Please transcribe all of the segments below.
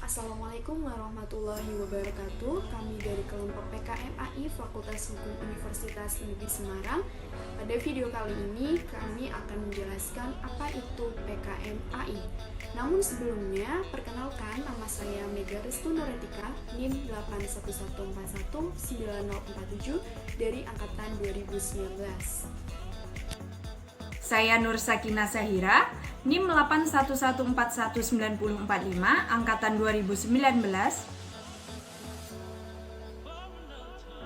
Assalamualaikum warahmatullahi wabarakatuh. Kami dari kelompok PKMAI Fakultas Hukum Universitas Negeri Semarang. Pada video kali ini kami akan menjelaskan apa itu PKMAI. Namun sebelumnya, perkenalkan nama saya Mega Restu Nuretika, NIM 811419047 dari angkatan 2019. Saya Nur Sakina Sahira, NIM 811419045, angkatan 2019.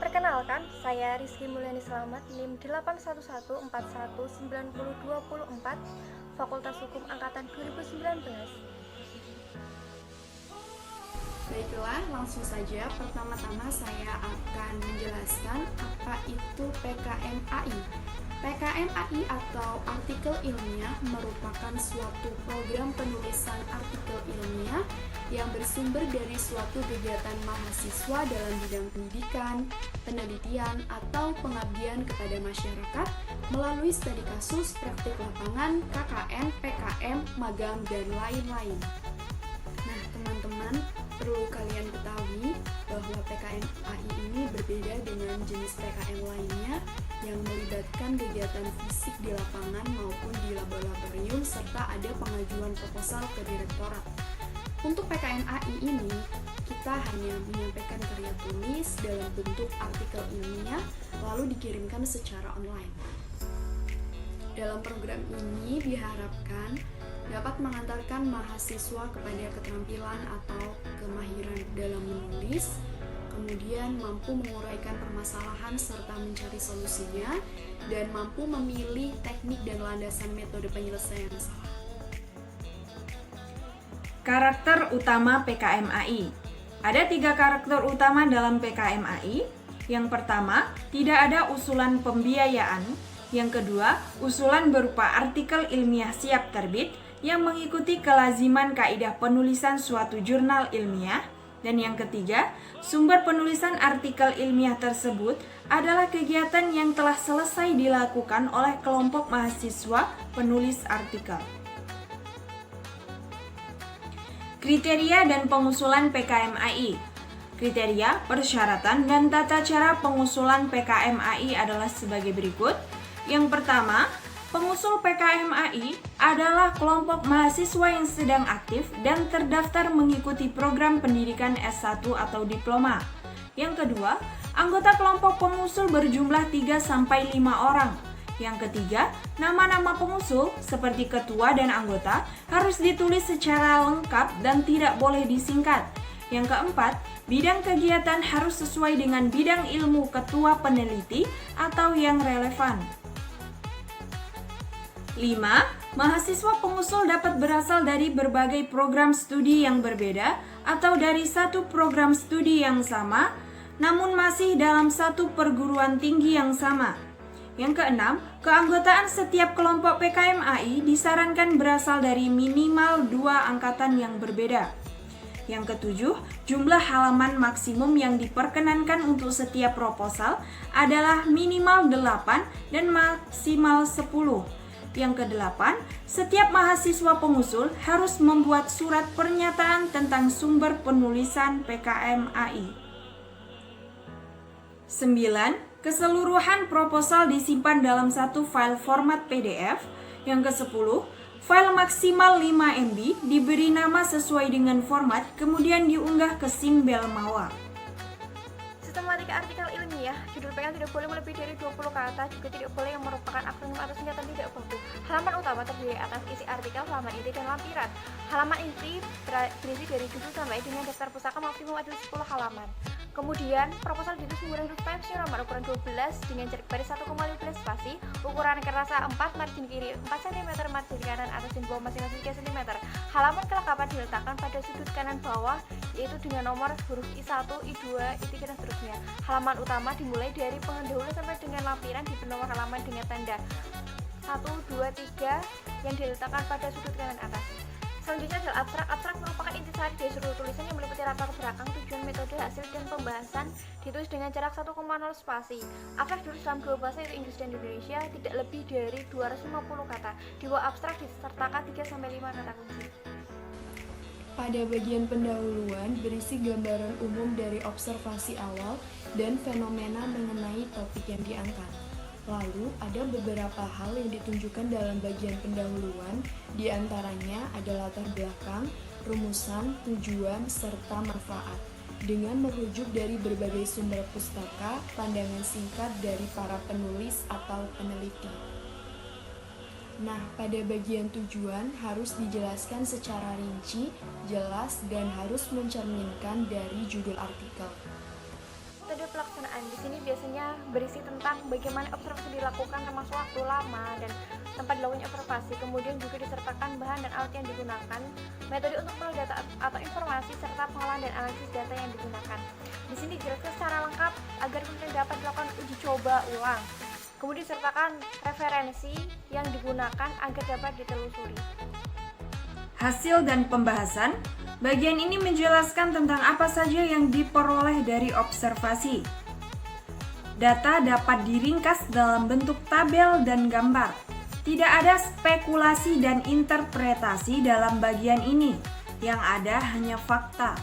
Perkenalkan, saya Rizky Mulyani Slamet, NIM 811419024, Fakultas Hukum angkatan 2019. Baiklah, langsung saja. Pertama-tama saya akan menjelaskan apa itu PKMAI. PKMAI atau artikel ilmiah merupakan suatu program penulisan artikel ilmiah yang bersumber dari suatu kegiatan mahasiswa dalam bidang pendidikan, penelitian, atau pengabdian kepada masyarakat melalui studi kasus, praktik lapangan, KKN, PKM, magang, dan lain-lain. Nah, teman-teman, perlu kalian ketahui bahwa PKMAI ini berbeda dengan jenis PKM lainnya yang melibatkan kegiatan fisik di lapangan maupun di laboratorium serta ada pengajuan proposal ke direktorat. Untuk PKMAI ini, kita hanya menyampaikan karya tulis dalam bentuk artikel ilmiah lalu dikirimkan secara online. Dalam program ini diharapkan dapat mengantarkan mahasiswa kepada keterampilan atau kemahiran dalam menulis, kemudian mampu menguraikan permasalahan serta mencari solusinya, dan mampu memilih teknik dan landasan metode penyelesaian masalah. Karakter utama PKMAI. Ada 3 karakter utama dalam PKMAI. Yang pertama, tidak ada usulan pembiayaan. Yang kedua, usulan berupa artikel ilmiah siap terbit yang mengikuti kelaziman kaidah penulisan suatu jurnal ilmiah. Dan yang ketiga, sumber penulisan artikel ilmiah tersebut adalah kegiatan yang telah selesai dilakukan oleh kelompok mahasiswa penulis artikel. Kriteria dan pengusulan PKMAI. Kriteria, persyaratan, dan tata cara pengusulan PKMAI adalah sebagai berikut. Yang pertama, pengusul PKMAI adalah kelompok mahasiswa yang sedang aktif dan terdaftar mengikuti program pendidikan S1 atau diploma. Yang kedua, anggota kelompok pengusul berjumlah 3-5 orang. Yang ketiga, nama-nama pengusul seperti ketua dan anggota harus ditulis secara lengkap dan tidak boleh disingkat. Yang keempat, bidang kegiatan harus sesuai dengan bidang ilmu ketua peneliti atau yang relevan. 5. Mahasiswa pengusul dapat berasal dari berbagai program studi yang berbeda atau dari satu program studi yang sama, namun masih dalam satu perguruan tinggi yang sama. Yang keenam, keanggotaan setiap kelompok PKMAI disarankan berasal dari minimal 2 angkatan yang berbeda. Yang ketujuh, jumlah halaman maksimum yang diperkenankan untuk setiap proposal adalah minimal 8 dan maksimal 10. Yang kedelapan, setiap mahasiswa pengusul harus membuat surat pernyataan tentang sumber penulisan PKMAI. 9. Keseluruhan proposal disimpan dalam satu file format PDF. Yang ke-10, file maksimal 5 MB diberi nama sesuai dengan format, kemudian diunggah ke Simbel Mawa. Sistematika artikel ilmiah, judul PK tidak boleh melebihi dari 20 kata, juga tidak boleh yang merupakan akronim atau singkatan tidak baku. Halaman utama terdiri atas isi artikel, halaman inti, dan lampiran. Halaman inti berisi dari judul sampai dengan daftar pustaka maksimum adalah 10 halaman. Kemudian, proposal ditulis menggunakan huruf Times New Roman ukuran 12 dengan jarak baris 1,15 spasi, ukuran kerasa 4, margin kiri 4 cm, margin kanan atas dan bawah masing-masing 3 cm. Halaman kelengkapan diletakkan pada sudut kanan bawah, yaitu dengan nomor huruf I1, I2, I3, dan seterusnya. Halaman utama dimulai dari pendahuluan sampai dengan lampiran di nomor halaman dengan tanda 1, 2, 3 yang diletakkan pada sudut kanan atas. Selanjutnya adalah abstrak. Abstrak merupakan intisari dari seluruh tulisan yang meliputi latar belakang, tujuan, metode, hasil, dan pembahasan, ditulis dengan jarak 1,0 spasi. Abstrak ditulis dalam 2 bahasa, yaitu Inggris dan Indonesia, tidak lebih dari 250 kata. Di bawah abstrak disertakan 3-5 kata kunci. Pada bagian pendahuluan berisi gambaran umum dari observasi awal dan fenomena mengenai topik yang diangkat. Lalu, ada beberapa hal yang ditunjukkan dalam bagian pendahuluan, di antaranya ada latar belakang, rumusan, tujuan, serta manfaat, dengan merujuk dari berbagai sumber pustaka, pandangan singkat dari para penulis atau peneliti. Nah, pada bagian tujuan harus dijelaskan secara rinci, jelas, dan harus mencerminkan dari judul artikel. Metode pelaksanaan di sini biasanya berisi tentang bagaimana observasi dilakukan, termasuk waktu lama dan tempat dilakukannya observasi. Kemudian juga disertakan bahan dan alat yang digunakan, metode untuk memperoleh data atau informasi, serta pengolahan dan analisis data yang digunakan. Di sini dijelaskan secara lengkap agar kemudian dapat dilakukan uji coba ulang. Kemudian disertakan referensi yang digunakan agar dapat ditelusuri. Hasil dan pembahasan. Bagian ini menjelaskan tentang apa saja yang diperoleh dari observasi. Data dapat diringkas dalam bentuk tabel dan gambar. Tidak ada spekulasi dan interpretasi dalam bagian ini. Yang ada hanya fakta.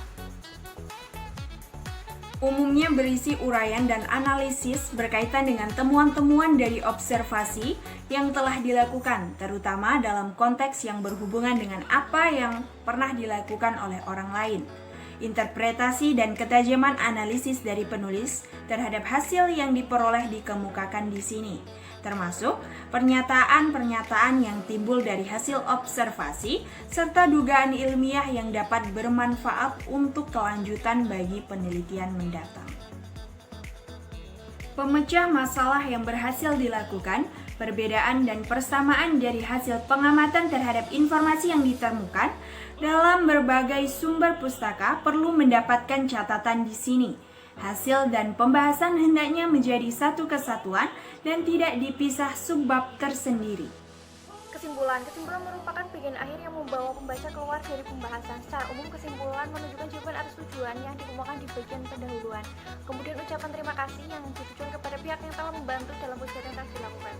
Umumnya berisi uraian dan analisis berkaitan dengan temuan-temuan dari observasi yang telah dilakukan, terutama dalam konteks yang berhubungan dengan apa yang pernah dilakukan oleh orang lain. Interpretasi dan ketajaman analisis dari penulis terhadap hasil yang diperoleh dikemukakan di sini, termasuk pernyataan-pernyataan yang timbul dari hasil observasi serta dugaan ilmiah yang dapat bermanfaat untuk kelanjutan bagi penelitian mendatang. Pemecah masalah yang berhasil dilakukan, perbedaan dan persamaan dari hasil pengamatan terhadap informasi yang ditemukan dalam berbagai sumber pustaka perlu mendapatkan catatan di sini. Hasil dan pembahasan hendaknya menjadi satu kesatuan dan tidak dipisah subbab tersendiri. Kesimpulan merupakan bagian akhir yang membawa pembaca keluar dari pembahasan. Secara umum, kesimpulan menunjukkan jawaban atas tujuan yang dikemukakan di bagian pendahuluan. Kemudian ucapan terima kasih yang ditujukan kepada pihak yang telah membantu dalam kegiatan yang telah dilakukan.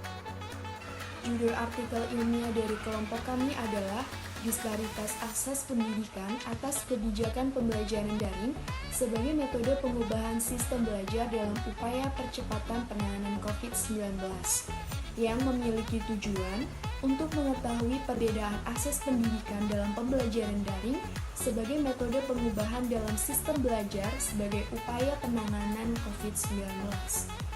Judul artikel ilmiah dari kelompok kami adalah Disparitas Akses Pendidikan atas Kebijakan Pembelajaran Daring sebagai metode pengubahan sistem belajar dalam upaya percepatan penanganan COVID-19 yang memiliki tujuan untuk mengetahui perbedaan akses pendidikan dalam pembelajaran daring sebagai metode pengubahan dalam sistem belajar sebagai upaya penanganan COVID-19.